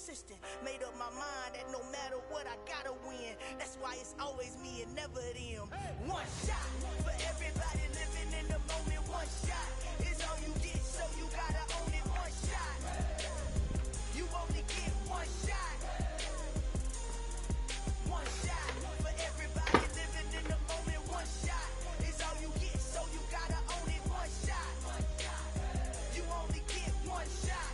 consistent. Made up my mind that no matter what, I gotta win. That's why it's always me and never them. One shot for everybody living in the moment. One shot is all you get, so you gotta own it. One shot. You only get one shot. One shot for everybody living in the moment. One shot is all you get, so you gotta own it. One shot. You only get one shot.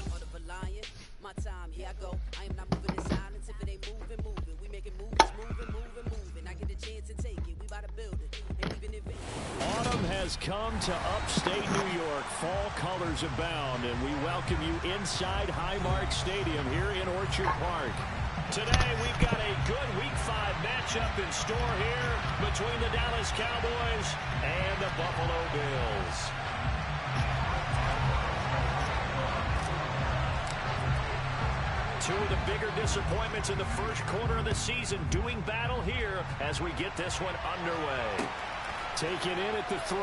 Heart of a lion, my time, here I go. I am not moving in silence. If it ain't moving, moving. We making moves, moving. I get a chance to take it. We bout to build it. And even if it... Autumn has come to upstate New York. Fall colors abound, and we welcome you inside Highmark Stadium here in Orchard Park. Today, we've got a good Week 5 matchup in store here between the Dallas Cowboys and the Buffalo Bills. Two of the bigger disappointments in the first quarter of the season doing battle here as we get this one underway. Take it in at the 3.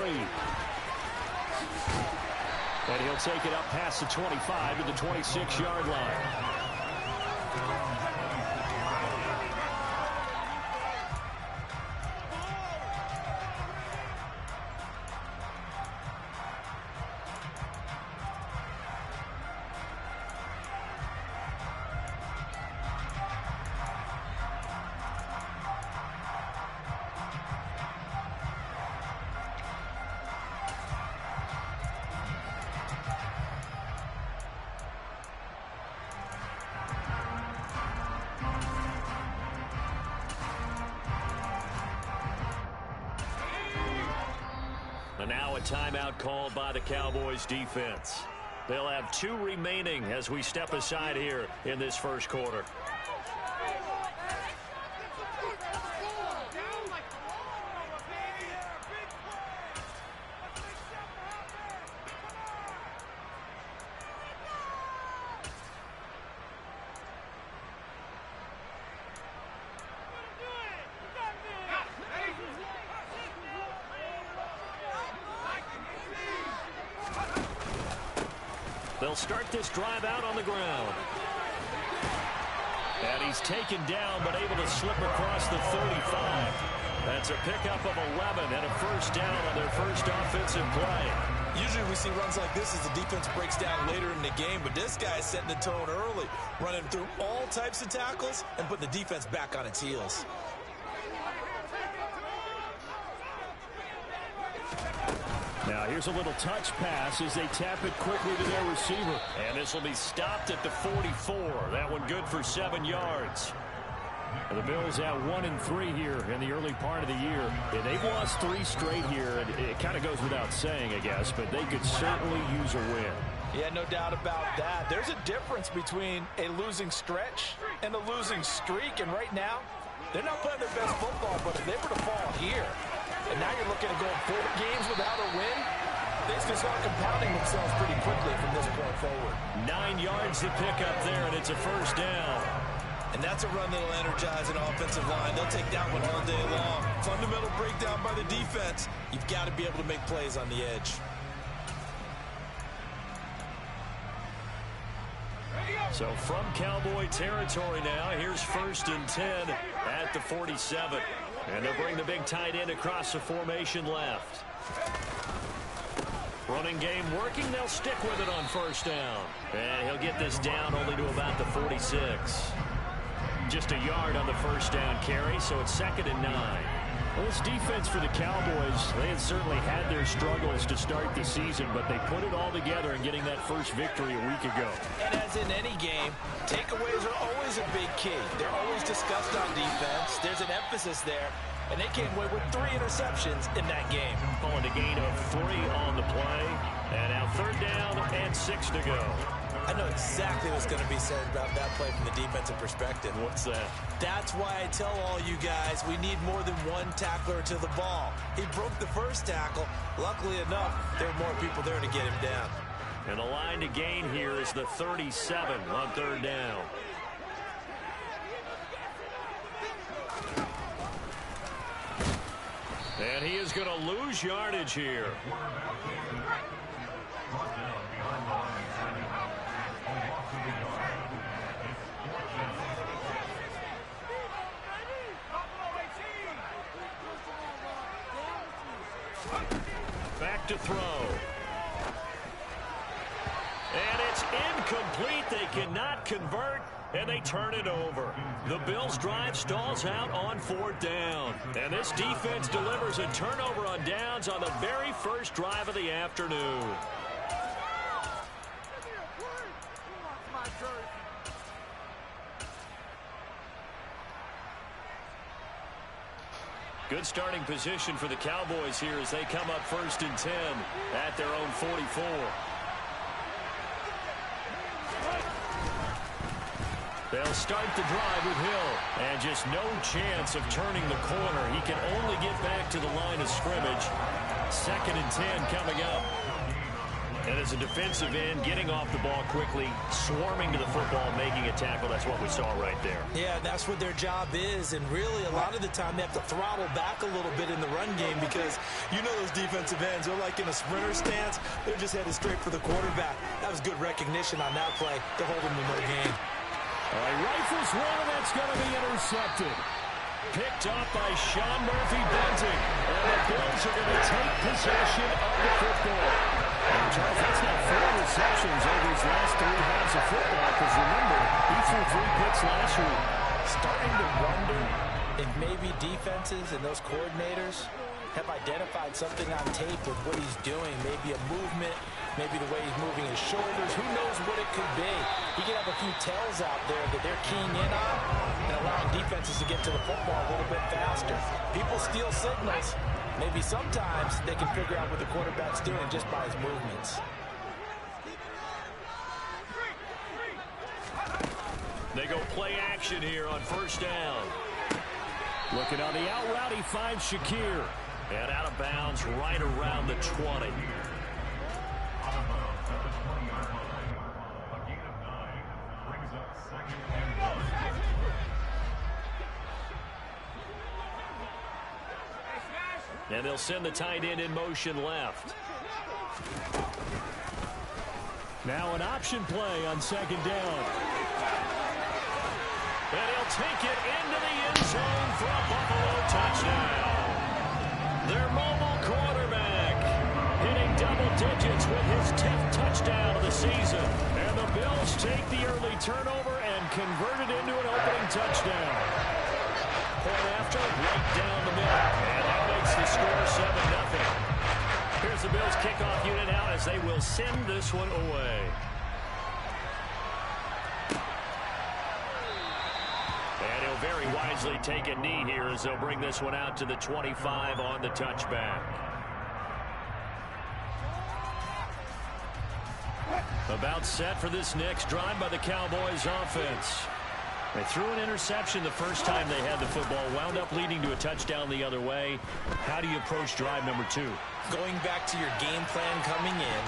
And he'll take it up past the 25 to the 26-yard line. And now a timeout called by the Cowboys defense. They'll have 2 remaining as we step aside here in this first quarter. They'll start this drive out on the ground. And he's taken down, but able to slip across the 35. That's a pickup of 11 and a first down on their first offensive play. Usually we see runs like this as the defense breaks down later in the game, but this guy's setting the tone early, running through all types of tackles and putting the defense back on its heels. Now here's a little touch pass as they tap it quickly to their receiver. And this will be stopped at the 44. That one good for 7 yards. And the Bills at 1-3 here in the early part of the year. And they've lost 3 straight here. And it kind of goes without saying, I guess, but they could certainly use a win. Yeah, no doubt about that. There's a difference between a losing stretch and a losing streak. And right now, they're not playing their best football, but if they were to fall here, and now you're looking at going 4 games without a win, things can start compounding themselves pretty quickly from this point forward. 9 yards to pick up there, and it's a first down. And that's a run that'll energize an offensive line. They'll take that one all day long. Fundamental breakdown by the defense. You've got to be able to make plays on the edge. So from Cowboy territory now, here's 1st and 10 at the 47. And they'll bring the big tight end across the formation left. Running game working. They'll stick with it on first down. And he'll get this down only to about the 46. Just a yard on the first down carry, so it's 2nd and 9. Well, this defense for the Cowboys, they had certainly had their struggles to start the season, but they put it all together in getting that first victory a week ago. And as in any game, takeaways are always a big key. They're always discussed on defense. There's an emphasis there, and they came away with 3 interceptions in that game. Pulling a gain of 3 on the play, and now 3rd down and 6 to go. I know exactly what's going to be said about that play from the defensive perspective. What's that? That's why I tell all you guys we need more than one tackler to the ball. He broke the first tackle. Luckily enough, there were more people there to get him down. And the line to gain here is the 37 on 3rd down. And he is going to lose yardage here. Back to throw. And it's incomplete. They cannot convert, and they turn it over. The Bills' drive stalls out on 4th down. And this defense delivers a turnover on downs on the very first drive of the afternoon. Good starting position for the Cowboys here as they come up 1st and 10 at their own 44. They'll start the drive with Hill. And just no chance of turning the corner. He can only get back to the line of scrimmage. 2nd and 10 coming up. And as a defensive end, getting off the ball quickly, swarming to the football, making a tackle. That's what we saw right there. Yeah, that's what their job is. And really, a lot of the time, they have to throttle back a little bit in the run game because you know those defensive ends, they're like in a sprinter stance. They're just headed straight for the quarterback. That was good recognition on that play to hold him to no gain. All right, rifles one, and that's going to be intercepted. Picked up by Sean Murphy-Bunting. And the Bills are going to take possession of the football. And Charles, that's now 4 receptions over his last 3 halves of football, because remember, he threw 3 picks last week. Starting to wonder if maybe defenses and those coordinators have identified something on tape with what he's doing. Maybe a movement, maybe the way he's moving his shoulders. Who knows what it could be? He could have a few tells out there that they're keying in on and allowing defenses to get to the football a little bit faster. People steal signals. Maybe sometimes they can figure out what the quarterback's doing just by his movements. They go play action here on 1st down. Looking on the out route, he finds Shakir. And out of bounds right around the 20. And they'll send the tight end in motion left. Now an option play on 2nd down. And he'll take it into the end zone for a Buffalo touchdown. Their mobile quarterback hitting double digits with his 10th touchdown of the season. And the Bills take the early turnover and convert it into an opening touchdown. Point after, right down the middle. And that makes the score 7-0. Here's the Bills kickoff unit out as they will send this one away. And he'll very wisely take a knee here as they'll bring this one out to the 25 on the touchback. About set for this next drive by the Cowboys offense. They threw an interception the first time they had the football, wound up leading to a touchdown the other way. How do you approach drive number 2? Going back to your game plan coming in,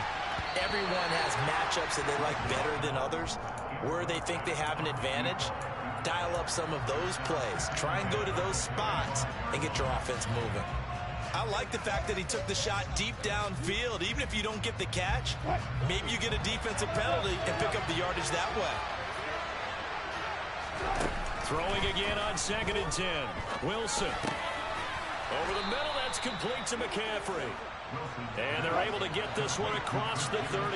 everyone has matchups that they like better than others. Where they think they have an advantage, dial up some of those plays. Try and go to those spots and get your offense moving. I like the fact that he took the shot deep downfield. Even if you don't get the catch, maybe you get a defensive penalty and pick up the yardage that way. Throwing again on 2nd and 10. Wilson. Over the middle, that's complete to McCaffrey. And they're able to get this one across the 35.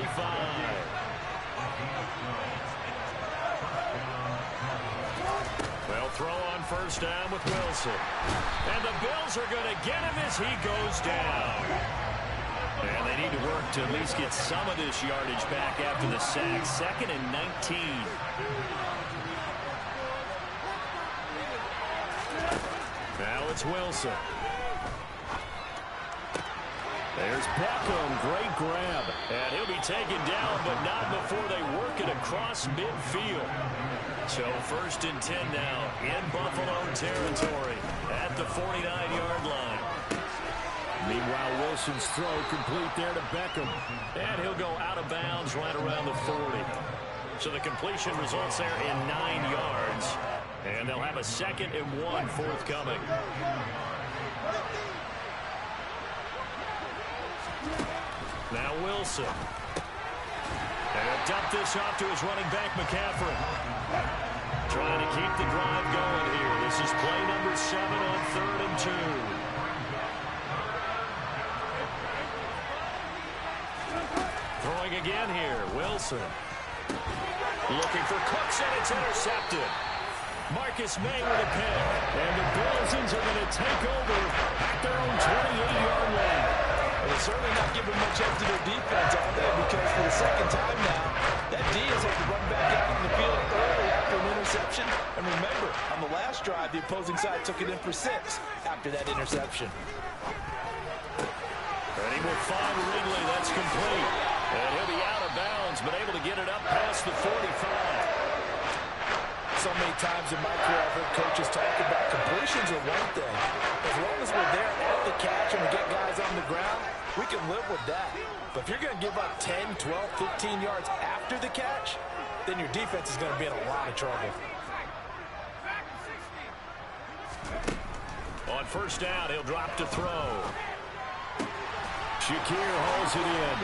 They'll throw on 1st down with Wilson. And the Bills are going to get him as he goes down. And they need to work to at least get some of this yardage back after the sack. 2nd and 19. Now it's Wilson. There's Beckham. Great grab. And he'll be taken down, but not before they work it across midfield. So 1st and 10 now in Buffalo territory at the 49-yard line. Meanwhile, Wilson's throw complete there to Beckham. And he'll go out of bounds right around the 40. So the completion results there in 9 yards. And they'll have a 2nd and 1 forthcoming. Now Wilson. And he'll dump this off to his running back, McCaffrey. Trying to keep the drive going here. This is play number 7 on 3rd and 2. again here. Wilson. Looking for Cooks, and it's intercepted. Marcus May with a pick. And the Bills are going to take over at their own 28-yard line. Well, they're certainly not giving much up to their defense, are they? Because for the second time now, that D has had to run back out on the field early after an interception. And remember, on the last drive, the opposing side took it in for 6 after that interception. Ready with 5, Ridley. That's complete. And he'll be out of bounds, but able to get it up past the 45. So many times in my career, I've heard coaches talk about completions are one thing. As long as we're there at the catch and we get guys on the ground, we can live with that. But if you're going to give up 10, 12, 15 yards after the catch, then your defense is going to be in a lot of trouble. On first down, he'll drop to throw. Shakir hauls it in.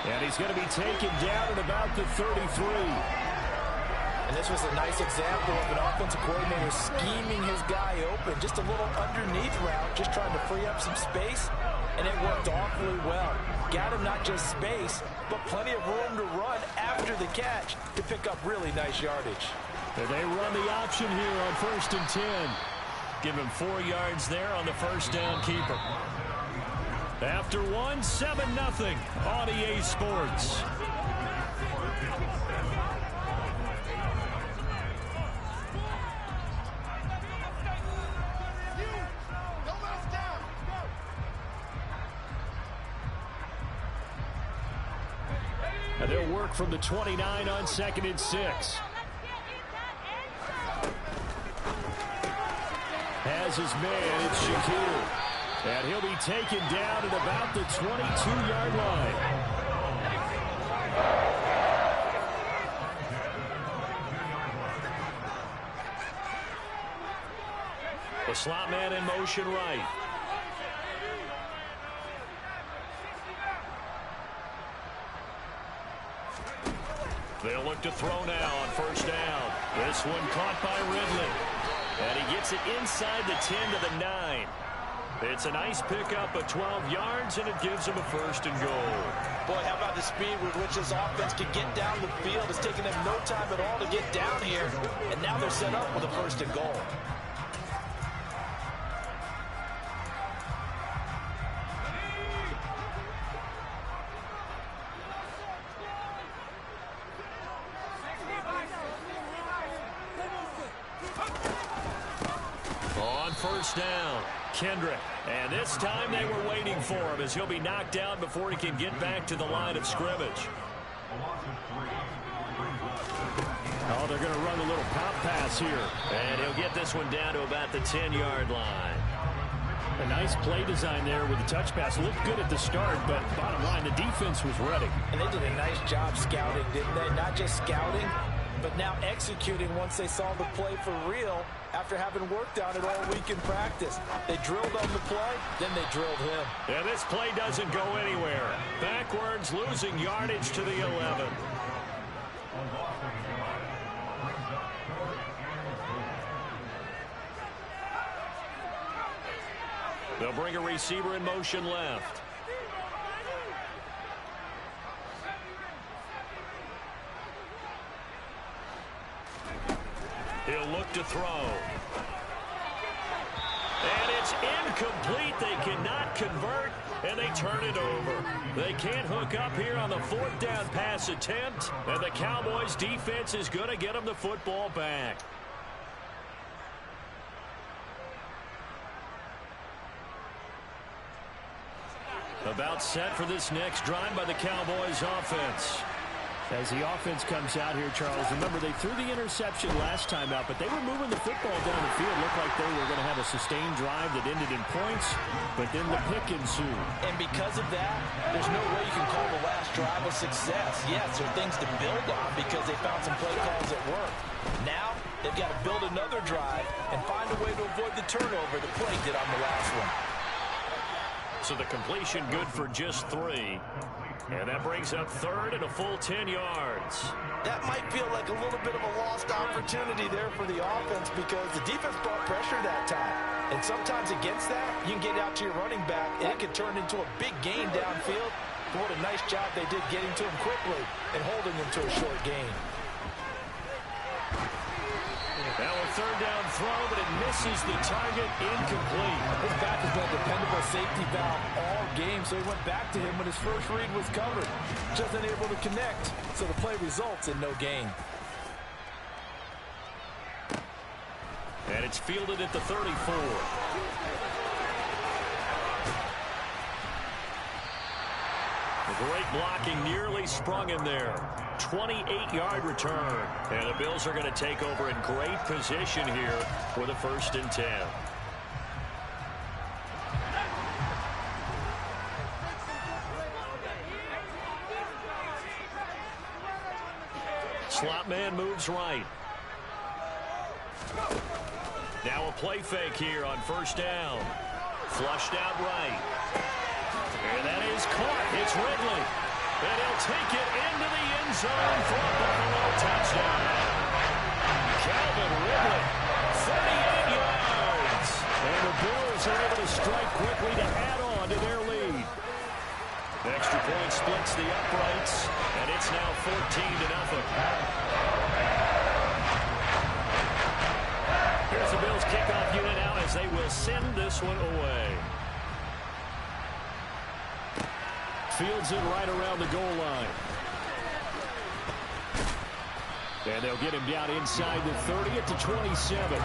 And he's going to be taken down at about the 33. And this was a nice example of an offensive coordinator scheming his guy open. Just a little underneath route, just trying to free up some space. And it worked awfully well. Got him not just space, but plenty of room to run after the catch to pick up really nice yardage. And they run the option here on 1st and 10. Give him 4 yards there on the first down keeper. After 1, 7-0 on EA Sports. And they'll work from the 29 on 2nd and 6. Has his man, it's Shakir. And he'll be taken down at about the 22-yard line. The slot man in motion right. They'll look to throw now on first down. This one caught by Ridley. And he gets it inside the 10 to the 9. It's a nice pickup of 12 yards, and it gives him a 1st and goal. Boy, how about the speed with which this offense can get down the field? It's taken them no time at all to get down here. And now they're set up with a 1st and goal. On first down, Kendrick. And this time they were waiting for him as he'll be knocked out before he can get back to the line of scrimmage. Oh, they're going to run a little pop pass here. And he'll get this one down to about the 10-yard line. A nice play design there with the touch pass. Looked good at the start, but bottom line, the defense was ready. And they did a nice job scouting, didn't they? Not just scouting, but now executing once they saw the play for real after having worked on it all week in practice. They drilled on the play, then they drilled him. And this play doesn't go anywhere. Backwards, losing yardage to the 11. They'll bring a receiver in motion left. He'll look to throw. And it's incomplete. They cannot convert, and they turn it over. They can't hook up here on the 4th down pass attempt, and the Cowboys' defense is going to get them the football back. About set for this next drive by the Cowboys offense. As the offense comes out here, Charles, remember they threw the interception last time out, but they were moving the football down the field. Looked like they were going to have a sustained drive that ended in points, but then the pick ensued. And because of that, there's no way you can call the last drive a success. Yes, there are things to build on because they found some play calls that work. Now, they've got to build another drive and find a way to avoid the turnover the play did on the last one. So the completion good for just 3. And that brings up 3rd and a full 10 yards. That might feel like a little bit of a lost opportunity there for the offense because the defense brought pressure that time. And sometimes against that, you can get out to your running back, and it can turn into a big gain downfield. But what a nice job they did getting to him quickly and holding him to a short gain. Now a third down throw, but it misses the target, incomplete. His back has been a dependable safety valve all game, so he went back to him when his first read was covered. Just unable to connect, so the play results in no gain. And it's fielded at the 34. The great blocking nearly sprung him there. 28-yard return. And the Bills are going to take over in great position here with a 1st and 10. Slot man moves right. Now a play fake here on 1st down. Flushed out right. And that is caught. It's Ridley. And he'll take it into the end zone for a Buffalo touchdown. Calvin Ridley, 38 yards. And the Bills are able to strike quickly to add on to their lead. Extra point splits the uprights, and it's now 14-0. Here's the Bills kickoff unit now as they will send this one away. Fields it right around the goal line. And they'll get him down inside the 30 at the 27.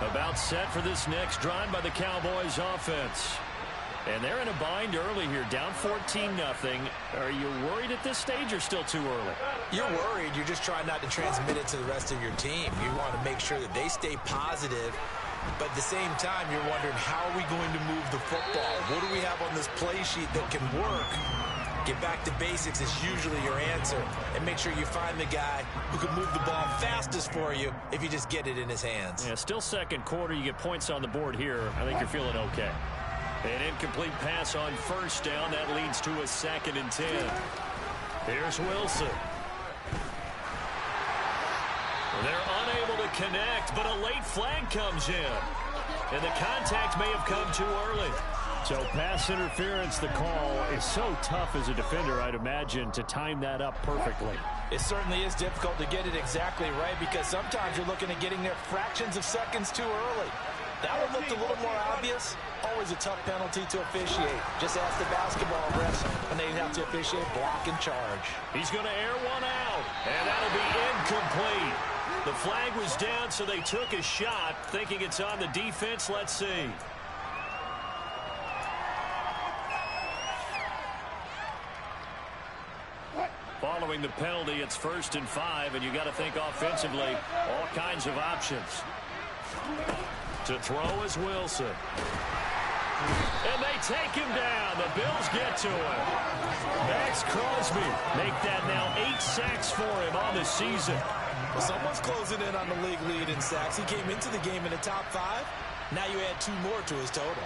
About set for this next drive by the Cowboys offense. And they're in a bind early here, down 14-0. Are you worried at this stage or still too early? You're worried. You're just trying not to transmit it to the rest of your team. You want to make sure that they stay positive. But at the same time, you're wondering, how are we going to move the football? What do we have on this play sheet that can work? Get back to basics is usually your answer. And make sure you find the guy who can move the ball fastest for you if you just get it in his hands. Yeah, still second quarter. You get points on the board here. I think you're feeling okay. An incomplete pass on 1st down. That leads to a 2nd and 10. Here's Wilson. They're unable to connect, but a late flag comes in. And the contact may have come too early. So pass interference, the call, is so tough as a defender, I'd imagine, to time that up perfectly. It certainly is difficult to get it exactly right because sometimes you're looking at getting there fractions of seconds too early. That one looked a little more obvious. Always a tough penalty to officiate. Just ask the basketball refs when they have to officiate block and charge. He's going to air one out, and that'll be incomplete. The flag was down, so they took a shot, thinking it's on the defense. Let's see. Following the penalty, it's 1st and 5, and you got to think offensively, all kinds of options. To throw is Wilson. And they take him down. The Bills get to him. Max Crosby make that now 8 sacks for him on the season. Well, someone's closing in on the league lead in sacks. He came into the game in the top 5. Now you add 2 more to his total.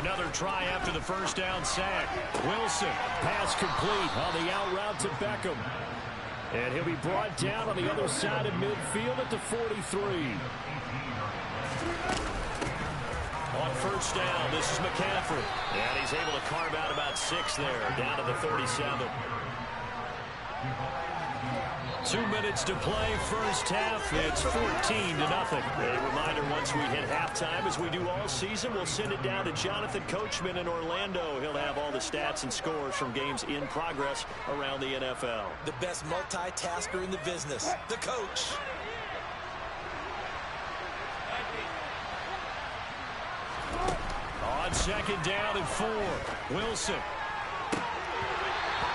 Another try after the 1st down sack. Wilson, pass complete on the out route to Beckham. And he'll be brought down on the other side of midfield at the 43. On 1st down, this is McCaffrey. And he's able to carve out about 6 there, down to the 37. 2 minutes to play, 1st half. It's 14-0. A reminder, once we hit halftime, as we do all season, we'll send it down to Jonathan Coachman in Orlando. He'll have all the stats and scores from games in progress around the NFL. The best multitasker in the business, the coach. On 2nd down and 4, Wilson.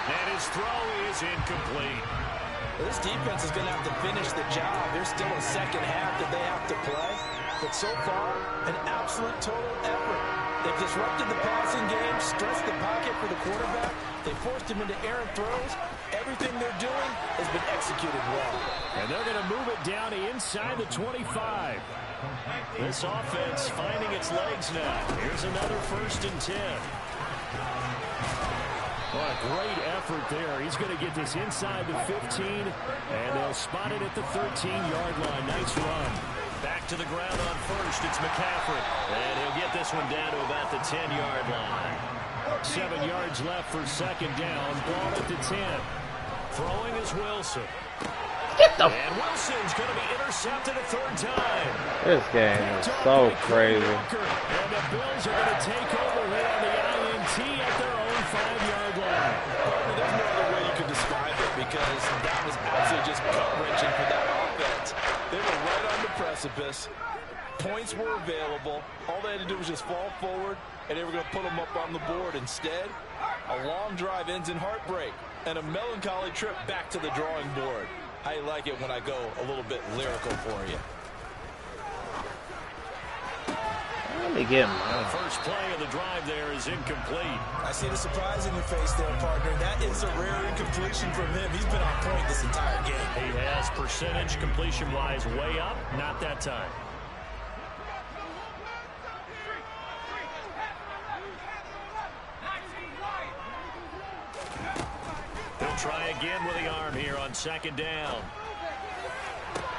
And his throw is incomplete. This defense is going to have to finish the job. There's still a 2nd half that they have to play. But so far, an absolute total effort. They've disrupted the passing game, stressed the pocket for the quarterback. They forced him into errant throws. Everything they're doing has been executed well. And they're going to move it down inside the 25. This offense finding its legs now. Here's another 1st and 10. Well, a great effort there. He's going to get this inside the 15, and they'll spot it at the 13-yard line. Nice run. Back to the ground on first. It's McCaffrey. And he'll get this one down to about the 10-yard line. 7 yards left for second down. Ball at the 10. Throwing is Wilson. And Wilson's going to be intercepted a third time. This game is so crazy. And the Bills are going to take over here on the INT at their own 5-yard line. There's no other way you could describe it because that was absolutely just gut-wrenching for that offense. They were right on the precipice. Points were available. All they had to do was just fall forward, and they were going to put them up on the board. Instead, a long drive ends in heartbreak and a melancholy trip back to the drawing board. How you like it when I go a little bit lyrical for you? Let me get mine. The first play of the drive there is incomplete. I see the surprise in your face there, partner. That is a rare incompletion from him. He's been on point this entire game. He has percentage completion-wise way up. Not that time. They'll try again with the arm here on second down.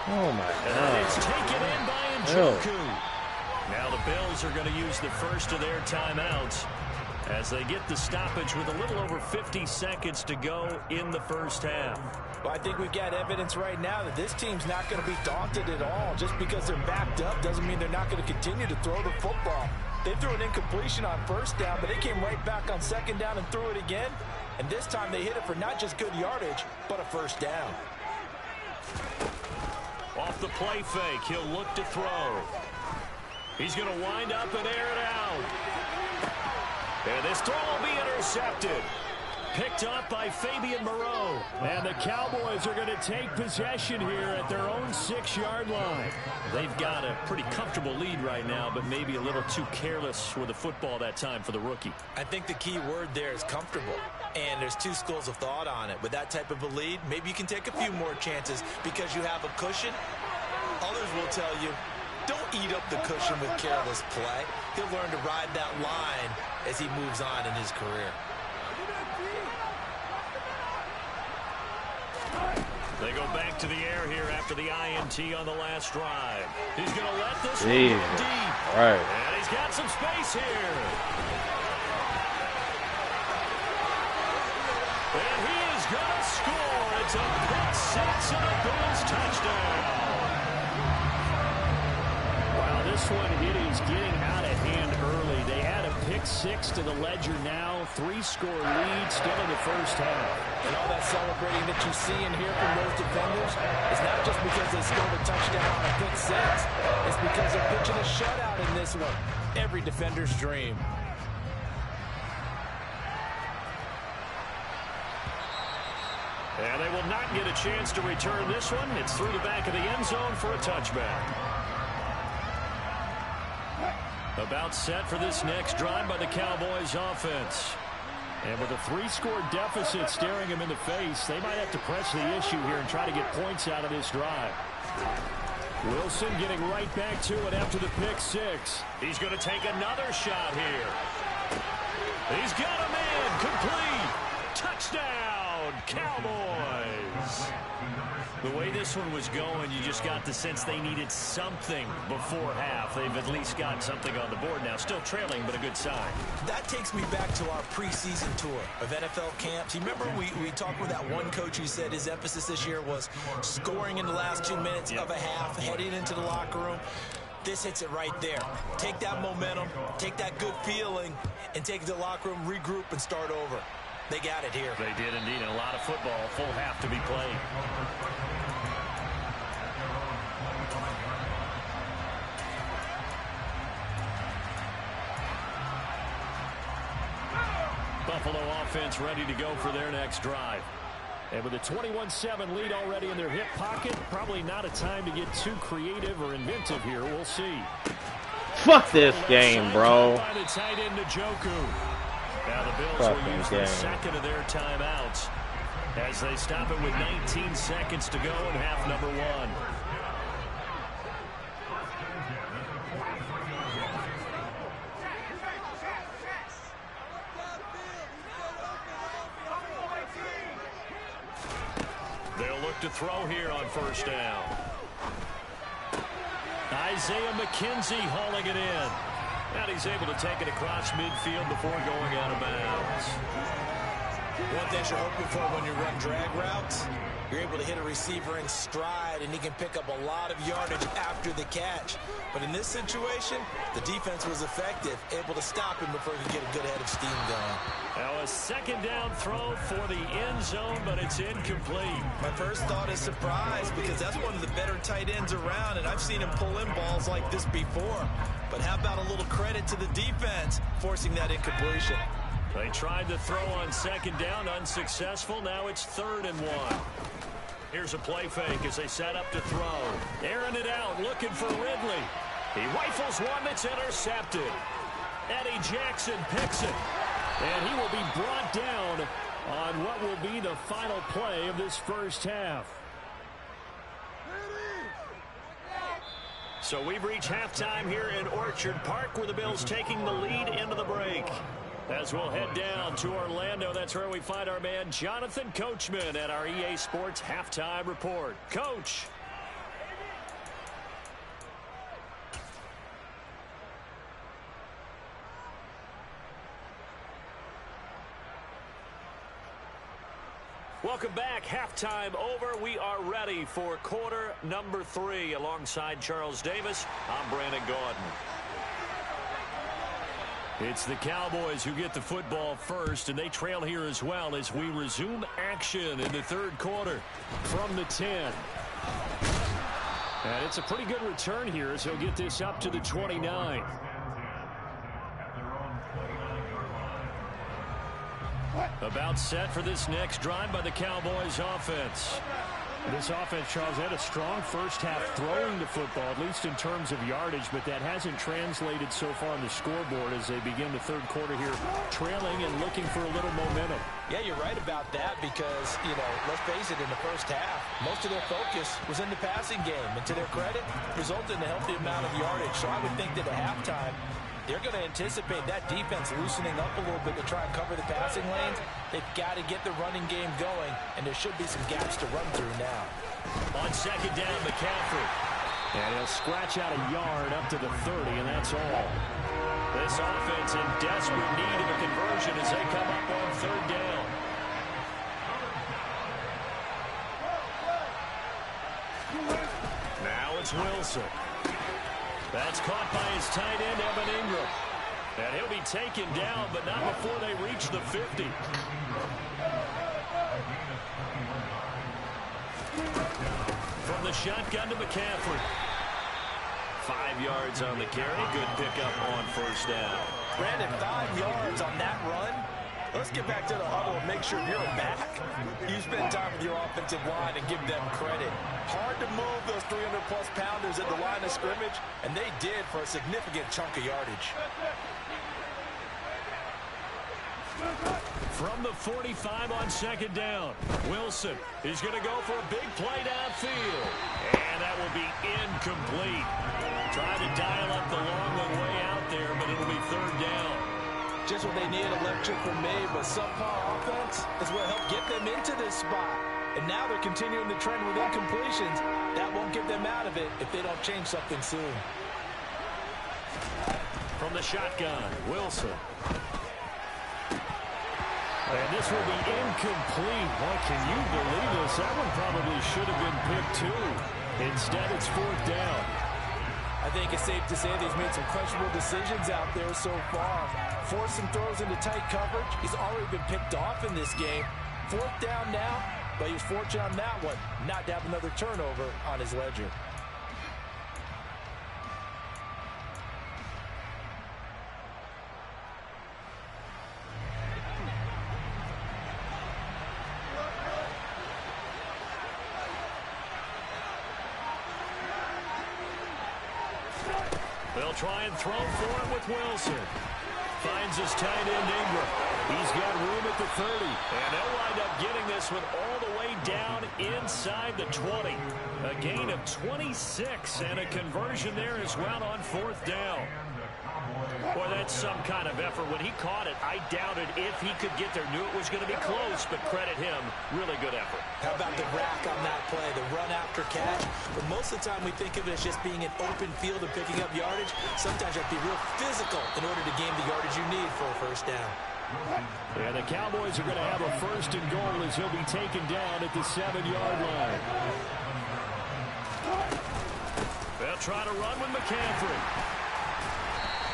Oh, my And God. it's taken in by Njoku. Now the Bills are going to use the first of their timeouts as they get the stoppage with a little over 50 seconds to go in the first half. Well, I think we've got evidence right now that this team's not going to be daunted at all. Just because they're backed up doesn't mean they're not going to continue to throw the football. They threw an incompletion on first down, but they came right back on second down and threw it again. And this time they hit it for not just good yardage, but a first down. Off the play fake, he'll look to throw. He's going to wind up and air it out. And this throw will be intercepted. Picked up by Fabian Moreau. And the Cowboys are going to take possession here at their own 6-yard line. They've got a pretty comfortable lead right now, but maybe a little too careless with the football that time for the rookie. I think the key word there is comfortable. And there's two schools of thought on it. With that type of a lead, maybe you can take a few more chances because you have a cushion. Others will tell you, don't eat up the cushion with careless play. He'll learn to ride that line as he moves on in his career. They go back to the air here after the INT on the last drive. He's going to let this one Jesus. go deep. Right. And he's got some space here. And he is going to score. It's a pick six and a Bills touchdown. Wow, this one, it is getting out of hand early. They add a pick six to the ledger now. 3-score lead still in the first half. And all that celebrating that you see and hear from those defenders is not just because they scored a touchdown on a pick six. It's because they're pitching a shutout in this one. Every defender's dream. And they will not get a chance to return this one. It's through the back of the end zone for a touchback. About set for this next drive by the Cowboys offense. And with a 3-score deficit staring him in the face, they might have to press the issue here and try to get points out of this drive. Wilson getting right back to it after the pick six. He's going to take another shot here. He's got a man complete. Touchdown, Cowboys. The way this one was going, you just got the sense they needed something before half. They've at least got something on the board now. Still trailing, but a good sign. That takes me back to our preseason tour of NFL camps. You remember we talked with that one coach who said his emphasis this year was scoring in the last 2 minutes of a half, heading into the locker room. This hits it right there. Take that momentum, take that good feeling, and take it to the locker room, regroup, and start over. They got it here. They did indeed, and a lot of football, full half to be played. Buffalo offense ready to go for their next drive. And with a 21-7 lead already in their hip pocket, probably not a time to get too creative or inventive here. We'll see. Fuck this game, bro. By the tight end Njoku. Now the Bills will use the second of their timeouts as they stop it with 19 seconds to go in half number one. look to throw here on first down. Isaiah McKenzie hauling it in. And he's able to take it across midfield before going out of bounds. One thing you're hoping for when you run drag routes, you're able to hit a receiver in stride, and he can pick up a lot of yardage after the catch. But in this situation, the defense was effective, able to stop him before he could get a good head of steam going. Now a second down throw for the end zone, but it's incomplete. My first thought is surprise, because that's one of the better tight ends around, and I've seen him pull in balls like this before. But how about a little credit to the defense forcing that incompletion? They tried to throw on second down, unsuccessful. Now it's 3rd and 1. Here's a play fake as they set up to throw. Airing it out, looking for Ridley. He rifles one that's intercepted. Eddie Jackson picks it. And he will be brought down on what will be the final play of this first half. So we've reached halftime here in Orchard Park, where the Bills taking the lead into the break. As we'll head down to Orlando, that's where we find our man Jonathan Coachman at our EA Sports Halftime Report. Coach. Welcome back. Halftime over. We are ready for quarter number 3. Alongside Charles Davis, I'm Brandon Gaudin. It's the Cowboys who get the football first, and they trail here as well as we resume action in the third quarter from the 10. And it's a pretty good return here as he'll get this up to the 29. About set for this next drive by the Cowboys offense. This offense, Charles, had a strong first half throwing the football, at least in terms of yardage, but that hasn't translated so far on the scoreboard as they begin the third quarter here, trailing and looking for a little momentum. Yeah, you're right about that because, let's face it, in the first half, most of their focus was in the passing game. And to their credit, resulted in a healthy amount of yardage. So I would think that at halftime, they're going to anticipate that defense loosening up a little bit to try and cover the passing lanes. They've got to get the running game going, and there should be some gaps to run through now. On second down, McCaffrey. And he'll scratch out a yard up to the 30, and that's all. This offense in desperate need of a conversion as they come up on third down. Now it's Wilson. That's caught by his tight end, Evan Ingram. And he'll be taken down, but not before they reach the 50. From the shotgun to McCaffrey. 5 yards on the carry. Good pickup on first down. Brandon, 5 yards on that run. Let's get back to the huddle and make sure you're back. You spend time with your offensive line and give them credit. Hard to move those 300-plus pounders at the line of scrimmage, and they did for a significant chunk of yardage. From the 45 on second down, Wilson is going to go for a big play downfield. And that will be incomplete. Trying to dial up the long one way out there, but it'll be third down. Just what they need, electric from me, but subpar offense is what helped get them into this spot. And now they're continuing the trend with incompletions. That won't get them out of it if they don't change something soon. From the shotgun, Wilson. And this will be incomplete. Boy, can you believe this? That one probably should have been picked too. Instead, it's fourth down. I think it's safe to say that he's made some questionable decisions out there so far. Forced some throws into tight coverage. He's already been picked off in this game. Fourth down now, but he was fortunate on that one not to have another turnover on his ledger. They'll try and throw for it with Wilson. Finds his tight end Ingram. He's got room at the 30. And they'll wind up getting this one all the way down inside the 20. A gain of 26 and a conversion there as well on fourth down. Boy, that's some kind of effort. When he caught it, I doubted if he could get there. Knew it was going to be close, but credit him. Really good effort. How about the rack on that play, the run after catch? But most of the time we think of it as just being an open field and picking up yardage. Sometimes you have to be real physical in order to gain the yardage you need for a first down. Yeah, the Cowboys are going to have a 1st and goal as he'll be taken down at the 7-yard line. They'll try to run with McCaffrey.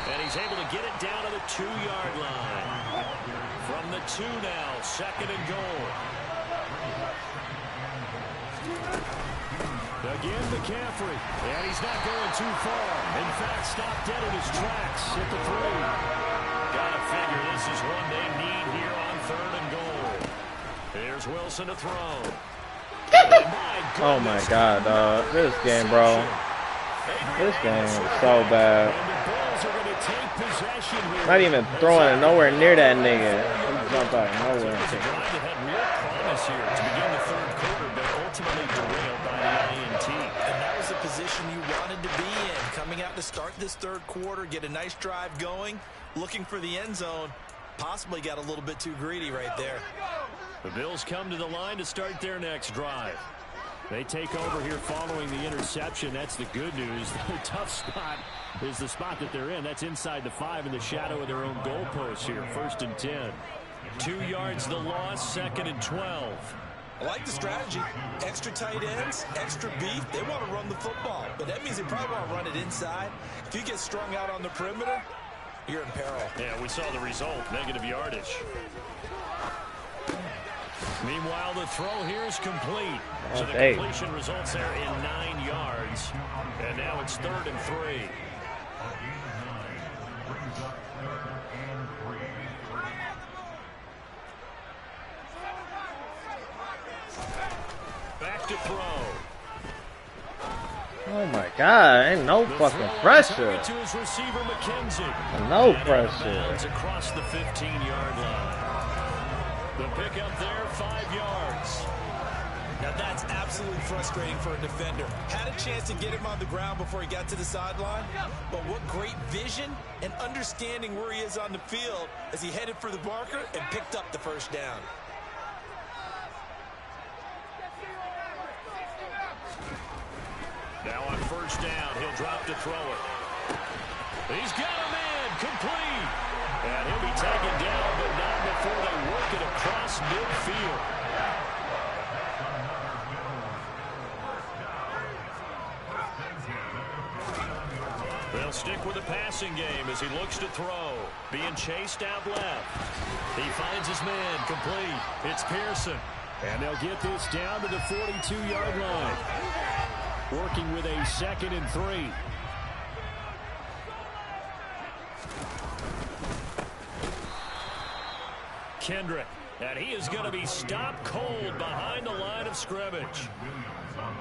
And he's able to get it down to the 2-yard line. From the 2 now, 2nd and goal. Again, McCaffrey. And he's not going too far. In fact, stopped dead in his tracks at the 3. Gotta figure this is one they need here on 3rd and goal. Here's Wilson to throw. Oh my God, this game, bro. This game is so bad. Not even throwing it nowhere near that nigga. He jumped out of nowhere. Had real promise here to begin the 3rd quarter, but ultimately derailed by the INT. And that was the position you wanted to be in. Coming out to start this 3rd quarter, get a nice drive going, looking for the end zone. Possibly got a little bit too greedy right there. The Bills come to the line to start their next drive. They take over here following the interception. That's the good news. Their tough spot is the spot that they're in. That's inside the 5 in the shadow of their own goalpost here. 1st and 10. 2 yards the loss, 2nd and 12. I like the strategy. Extra tight ends, extra beef. They want to run the football, but that means they probably want to run it inside. If you get strung out on the perimeter, you're in peril. Yeah, we saw the result. Negative yardage. Meanwhile, the throw here is complete. So the completion results there in 9 yards. And now it's 3rd and 3. Back to throw. Oh my God, ain't no fucking pressure. To his receiver, McKenzie. No pressure. Across the 15-yard line. The pickup there, 5 yards. Now that's absolutely frustrating for a defender. Had a chance to get him on the ground before he got to the sideline, but what great vision and understanding where he is on the field as he headed for the marker and picked up the 1st down. Now on 1st down, he'll drop to throw it. He's got a man, complete. And he'll be taken down, but not before they work it across midfield. They'll stick with the passing game as he looks to throw. Being chased out left. He finds his man, complete. It's Pearson. And they'll get this down to the 42-yard line. Working with a 2nd and 3. Kendrick, and he is going to be stopped cold behind the line of scrimmage.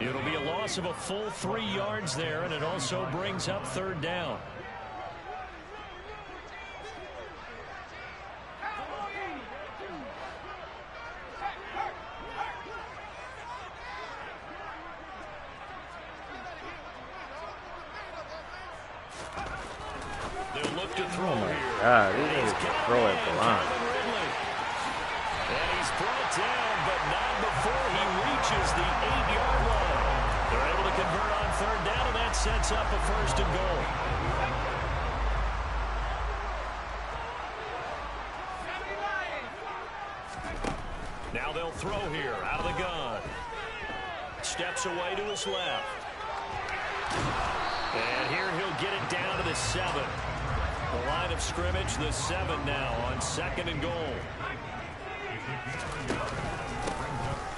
It'll be a loss of a full 3 yards there, and it also brings up 3rd down. They'll look to throw here. God, these niggas can throw at the line. And he's brought down, but not before he reaches the 8-yard line. They're able to convert on 3rd down, and that sets up a 1st and goal. Now they'll throw here out of the gun. Steps away to his left. And here he'll get it down to the 7. The line of scrimmage, the 7 now on 2nd and goal.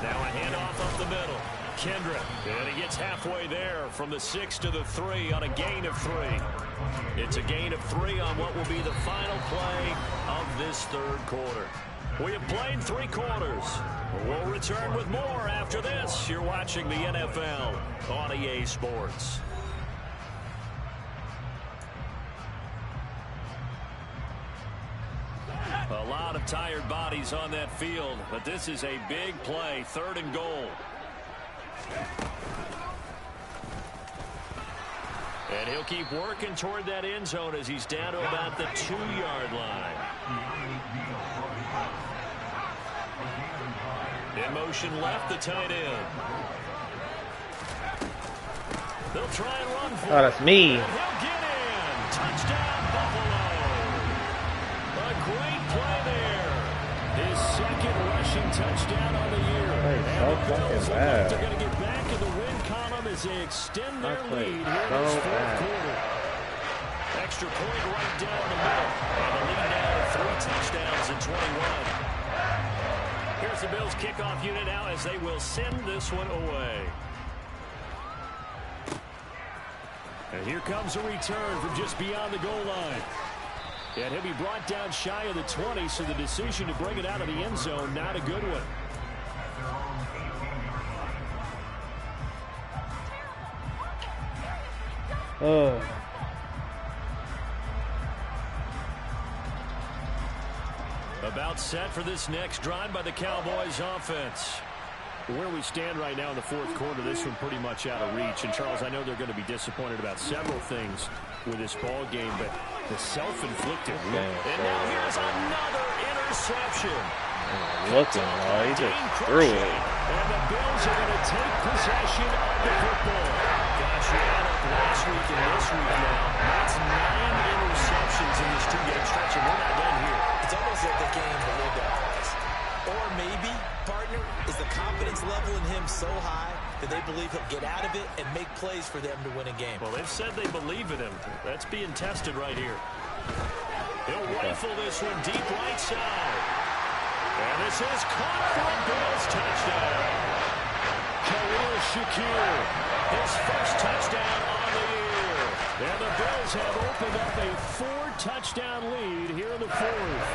Now a handoff up the middle. Kendrick, and he gets halfway there from the 6 to the 3 on a gain of 3. It's a gain of 3 on what will be the final play of this 3rd quarter. We have played 3 quarters. We'll return with more after this. You're watching the NFL on EA Sports. A lot of tired bodies on that field, but this is a big play, 3rd and goal. And he'll keep working toward that end zone as he's down to about the 2-yard line. In motion left, the tight end. They'll try and run for it. Oh, that's me. And he'll get in. Touchdown, Buffalo. A great play there. His second rushing touchdown on the year. Hey, so fucking bad. They're going to get back in the win column as they extend their lead here in this fourth quarter. Extra point right down the middle. And the lead now to 3 touchdowns and 21. Here's the Bills kickoff unit now as they will send this one away. And here comes a return from just beyond the goal line. And he'll be brought down shy of the 20, so the decision to bring it out of the end zone, not a good one. About set for this next drive by the Cowboys offense. Where we stand right now in the fourth quarter, this one pretty much out of reach. And, Charles, I know they're going to be disappointed about several things with this ball game, but the self-inflicted. And now here's another interception. Looking, he just threw it. And the Bills are going to take possession of the football. Gosh, you add up last week and this week now. That's 9 interceptions in this 2-game stretch, and we're not done here. It's almost like the game will live that place. Or maybe, partner, is the confidence level in him so high that they believe he'll get out of it and make plays for them to win a game. Well, they've said they believe in him. That's being tested right here. He'll rifle this one deep right side. And this is caught for a Bills touchdown. Khalil Shakir, his first touchdown on the year. And the Bills have opened up a 4-touchdown lead here in the fourth.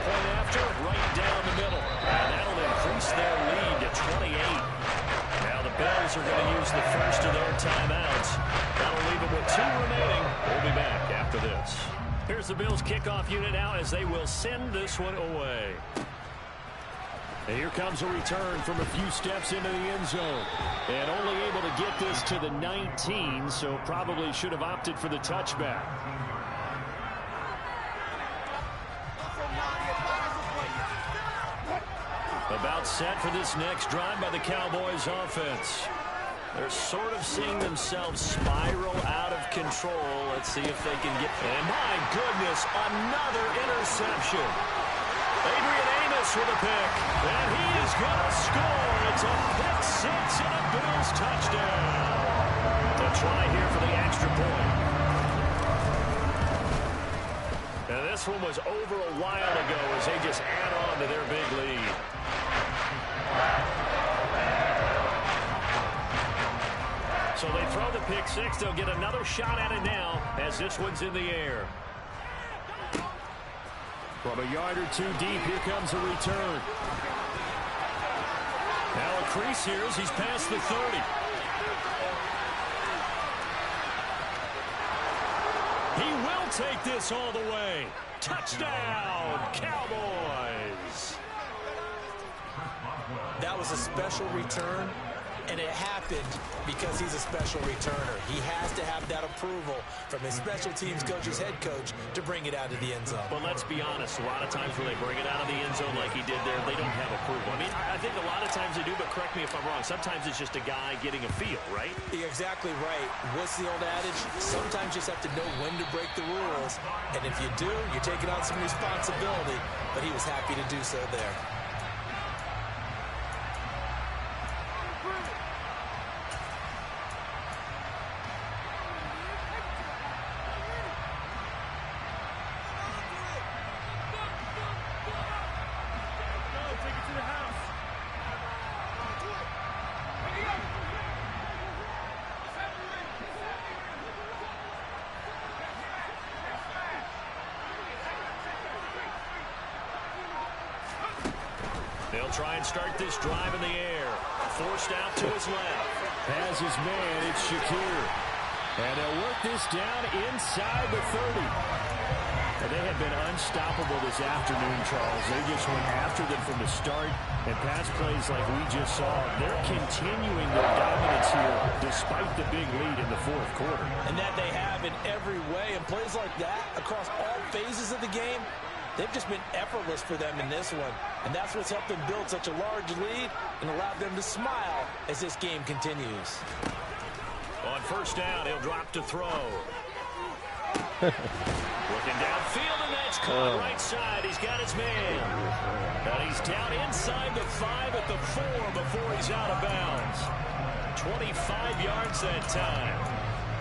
Point after, right down the middle. And that'll increase their lead to 28. Now the Bills are going to use the first of their timeouts. That'll leave them with 2 remaining. We'll be back after this. Here's the Bills kickoff unit now as they will send this one away. And here comes a return from a few steps into the end zone. And only able to get this to the 19, so probably should have opted for the touchback. About set for this next drive by the Cowboys offense. They're sort of seeing themselves spiral out of control. Let's see if they can get... And my goodness, another interception. Adrian Amos with a pick. And he is going to score. It's a pick 6 and a Bills touchdown. A try here for the extra point. And this one was over a while ago as they just add on to their big lead. So they throw the pick 6. They'll get another shot at it now as this one's in the air. From a yard or 2 deep, here comes a return. Now a crease here as he's past the 30. He will take this all the way. Touchdown, Cowboys. That was a special return, and it happened because he's a special returner. He has to have that approval from his special teams coach's head coach to bring it out of the end zone. But let's be honest, a lot of times when they bring it out of the end zone like he did there, they don't have approval. I mean, I think a lot of times they do, but correct me if I'm wrong. Sometimes it's just a guy getting a feel, right? You're exactly right. What's the old adage? Sometimes you just have to know when to break the rules, and if you do, you're taking on some responsibility, but he was happy to do so there. They'll try and start this drive in the air. Forced out to his left. Has his man, it's Shakir. And they'll work this down inside the 30. And they have been unstoppable this afternoon, Charles. They just went after them from the start, and pass plays like we just saw. They're continuing their dominance here despite the big lead in the fourth quarter. And that they have in every way. And plays like that across all phases of the game, they've just been effortless for them in this one. And that's what's helped them build such a large lead and allowed them to smile as this game continues. On first down, he'll drop to throw. Looking downfield, and that's caught right side. He's got his man. And he's down inside the 5 at the 4 before he's out of bounds. 25 yards that time.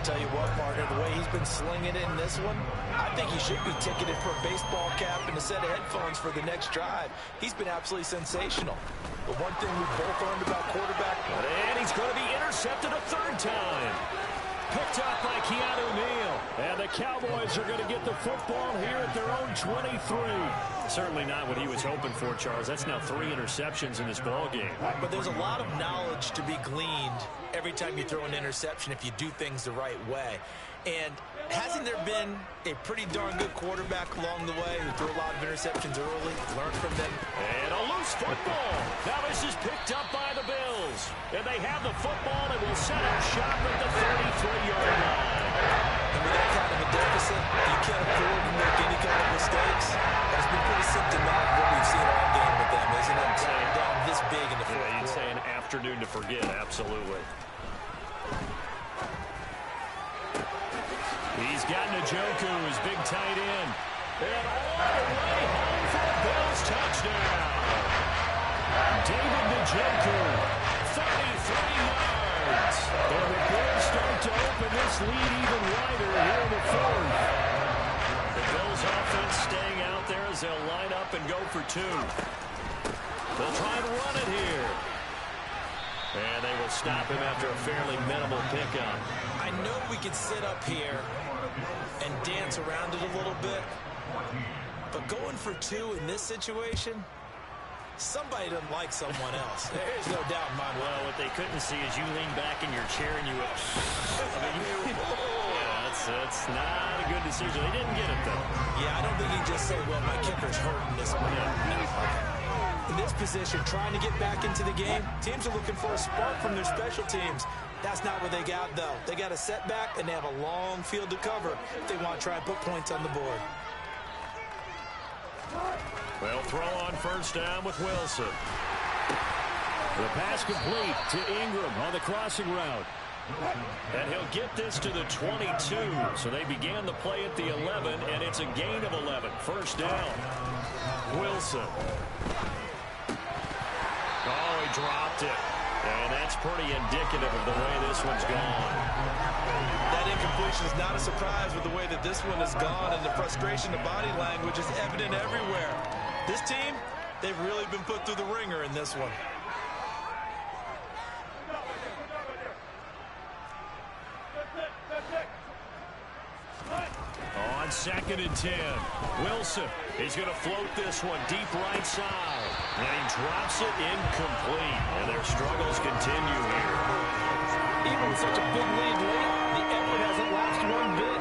Tell you what, partner, the way he's been slinging it in this one, I think he should be ticketed for a baseball cap and a set of headphones for the next drive. He's been absolutely sensational. The one thing we both learned about quarterback. And he's going to be intercepted a third time. Picked up by Keanu Neal. And the Cowboys are going to get the football here at their own 23. Certainly not what he was hoping for, Charles. That's now 3 interceptions in this ball game. But there's a lot of knowledge to be gleaned every time you throw an interception if you do things the right way. And hasn't there been a pretty darn good quarterback along the way who threw a lot of interceptions early, learned from them? And a loose football. Now this is picked up by the Bills. And they have the football and will set up shop at the 33-yard line. And with that kind of a deficit, you can't afford to make any kind of mistakes. It's been pretty symptomatic of what we've seen all game with them, isn't it? Down this big in the fourth quarter. You'd say an afternoon to forget, absolutely. He's got Njoku, his big tight end. And all the way home for the Bills touchdown. David Njoku, 33 yards. And the Bills start to open this lead even wider here in the fourth. The Bills offense staying out there as they'll line up and go for 2. They'll try and run it here. And they will stop him after a fairly minimal pickup. I know we could sit up here and dance around it a little bit, but going for 2 in this situation, somebody doesn't like someone else. There's no doubt in my mind. Well, what they couldn't see is you lean back in your chair and you went, yeah, that's not a good decision. They didn't get it, though. Yeah, I don't think you can just say, well, my kicker's hurting this one. In this position, trying to get back into the game, teams are looking for a spark from their special teams. That's not what they got, though. They got a setback, and they have a long field to cover if they want to try and put points on the board. Well, throw on first down with Wilson. The pass complete to Ingram on the crossing route. And he'll get this to the 22. So they began the play at the 11, and it's a gain of 11. First down. Wilson. Oh, he dropped it. And that's pretty indicative of the way this one's gone. That incompletion is not a surprise with the way that this one has gone, and the frustration, the body language is evident everywhere. This team, they've really been put through the ringer in this one. On 2nd and 10, Wilson, he's going to float this one deep right side. And he drops it incomplete. And their struggles continue here. Even with such a big lead late, the effort hasn't lapsed one bit.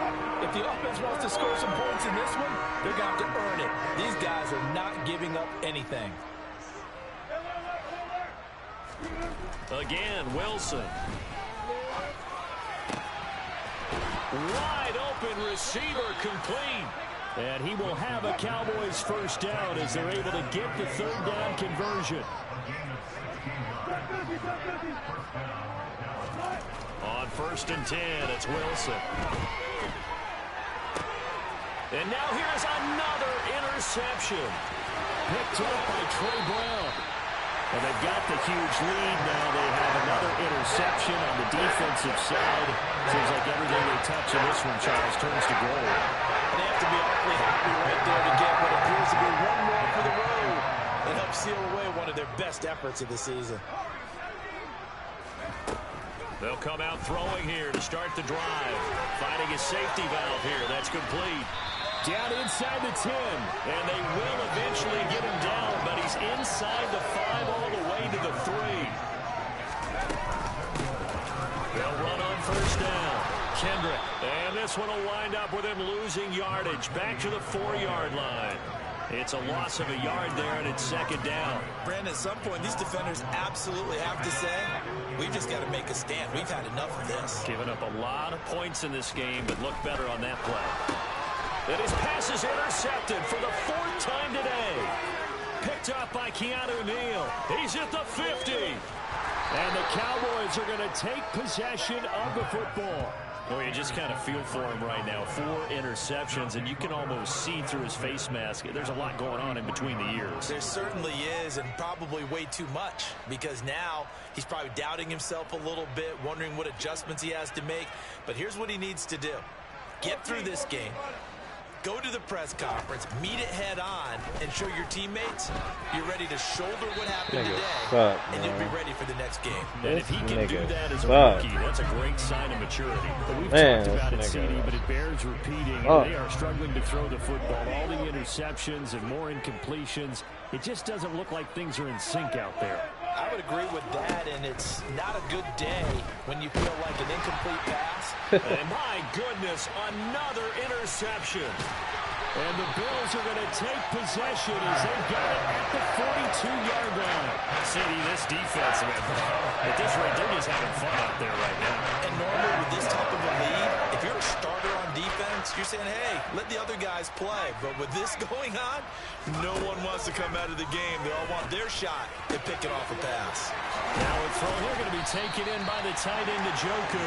If the offense wants to score some points in this one, they're going to have to earn it. These guys are not giving up anything. Again, Wilson. Wide open receiver complete. And he will have a Cowboys first down as they're able to get the third down conversion. On 1st and 10, it's Wilson. And now here's another interception. Picked up by Trey Brown. And they've got the huge lead now. They have another interception on the defensive side. Seems like everything they touch in this one, Charles, turns to gold. They have to be awfully happy right there to get what appears to be one more for the road and help seal away one of their best efforts of the season. They'll come out throwing here to start the drive. Finding a safety valve here. That's complete. Down inside the 10. And they will eventually get him down, but he's inside the 5 all the way to the 3. They'll run on first down. Kendrick. And this one will wind up with him losing yardage. Back to the 4-yard line. It's a loss of a yard there, and it's second down. Brandon, at some point, these defenders absolutely have to say, we've just got to make a stand. We've had enough of this. Giving up a lot of points in this game, but look better on that play. And his pass is intercepted for the 4th time today. Picked up by Keanu Neal. He's at the 50. And the Cowboys are going to take possession of the football. Well, you just kind of feel for him right now. 4 interceptions, and you can almost see through his face mask. There's a lot going on in between the ears. There certainly is, and probably way too much, because now he's probably doubting himself a little bit, wondering what adjustments he has to make. But here's what he needs to do. Get through this game. Go to the press conference, meet it head on, and show your teammates you're ready to shoulder what happened today, and you'll be ready for the next game. And if he can do that as a rookie, that's a great sign of maturity. But we've talked about it, CD, but it bears repeating. They are struggling to throw the football. All the interceptions and more incompletions. It just doesn't look like things are in sync out there. I would agree with that, and it's not a good day when you feel like an incomplete pass. And my goodness, another interception. And the Bills are going to take possession as they got it at the 42-yard line. CD, this defense, at this rate, they're just having fun out there right now. And normally with this type of a lead, if you're a starter on defense, you're saying, hey, let the other guys play. But with this going on, no one wants to come out of the game. They all want their shot at picking off a pass. Now a throw, they're going to be taken in by the tight end, Njoku.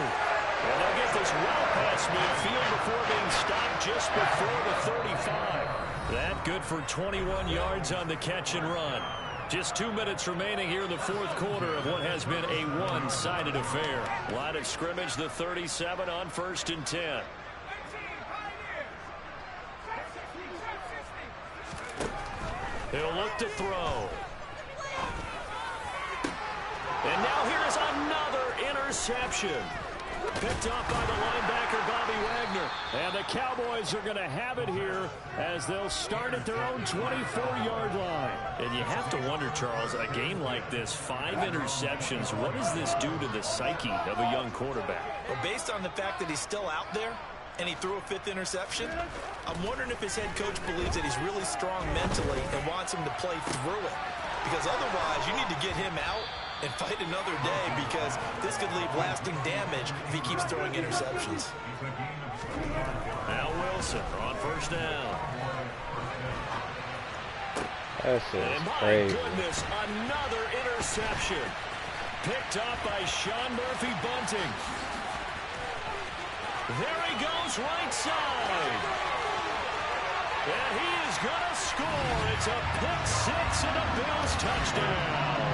And they'll get this well past midfield before being stopped just before the 35. That good for 21 yards on the catch and run. Just 2 minutes remaining here in the 4th quarter of what has been a one-sided affair. Line of scrimmage, the 37 on 1st and 10. He'll look to throw. And now here's another interception. Picked up by the linebacker, Bobby Wagner. And the Cowboys are going to have it here as they'll start at their own 24-yard line. And you have to wonder, Charles, a game like this, 5 interceptions, what does this do to the psyche of a young quarterback? Well, based on the fact that he's still out there and he threw a 5th interception, I'm wondering if his head coach believes that he's really strong mentally and wants him to play through it. Because otherwise, you need to get him out and fight another day, because this could leave lasting damage if he keeps throwing interceptions. Now Wilson on 1st down. That's just and my crazy. goodness, another interception. Picked up by Sean Murphy-Bunting. There he goes, right side. And he is going to score. It's a pick 6 and a Bills touchdown.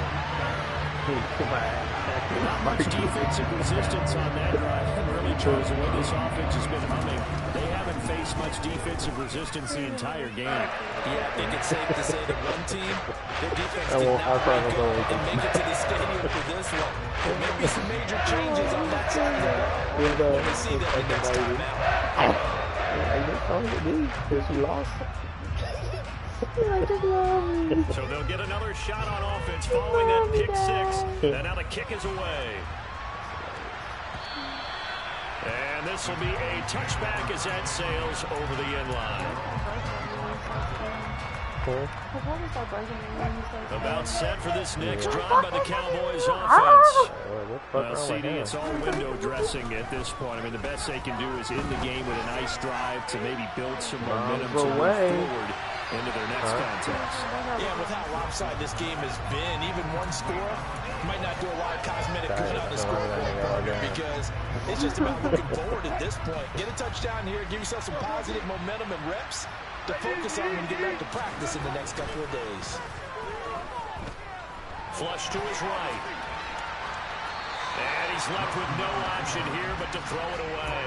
Not much defensive resistance on that drive. Really shows the way this offense has been humming. They haven't faced much defensive resistance the entire game. Yeah, I think it's safe to say that one team, their defense did not break up and make it to the stadium for this one. There may be some major changes on that side of the ball. Let me see that the next time out. Because you lost. So they'll get another shot on offense following that pick 6. And now the kick is away. And this will be a touchback as that sails over the end line. About set for this next drive by the Cowboys offense. Well, CD, it's all window dressing at this point. I mean, the best they can do is end the game with a nice drive to maybe build some momentum to move forward into their next contest. Yeah, with how lopsided this game has been, even one score might not do a lot of cosmetic good on the scoreboard, because it's just about looking forward at this point. Get a touchdown here, give yourself some positive momentum and reps to focus on when you get back to practice in the next couple of days. Flush to his right. And he's left with no option here but to throw it away.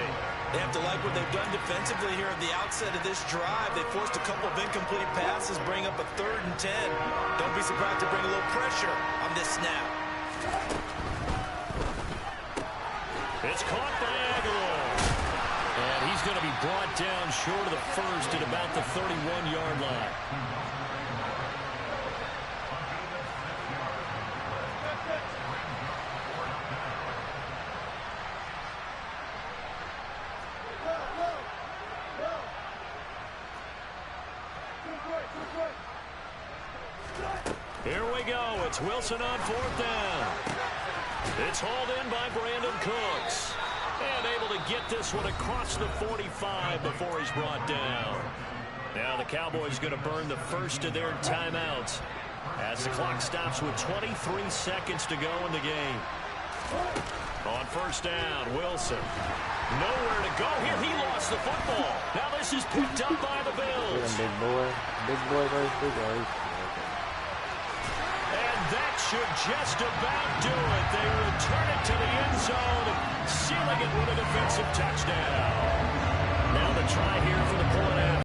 They have to like what they've done defensively here at the outset of this drive. They forced a couple of incomplete passes, bring up a 3rd and 10. Don't be surprised to bring a little pressure on this snap. It's caught by Aguilar. And he's going to be brought down short of the first at about the 31-yard line. we go. It's Wilson on 4th down. It's hauled in by Brandon Cooks. And able to get this one across the 45 before he's brought down. Now the Cowboys going to burn the first of their timeouts as the clock stops with 23 seconds to go in the game. On 1st down, Wilson. Nowhere to go here. He lost the football. Now this is picked up by the Bills. Big boy versus big boy. And that should just about do it. They return it to the end zone, sealing it with a defensive touchdown. Now the try here for the point after.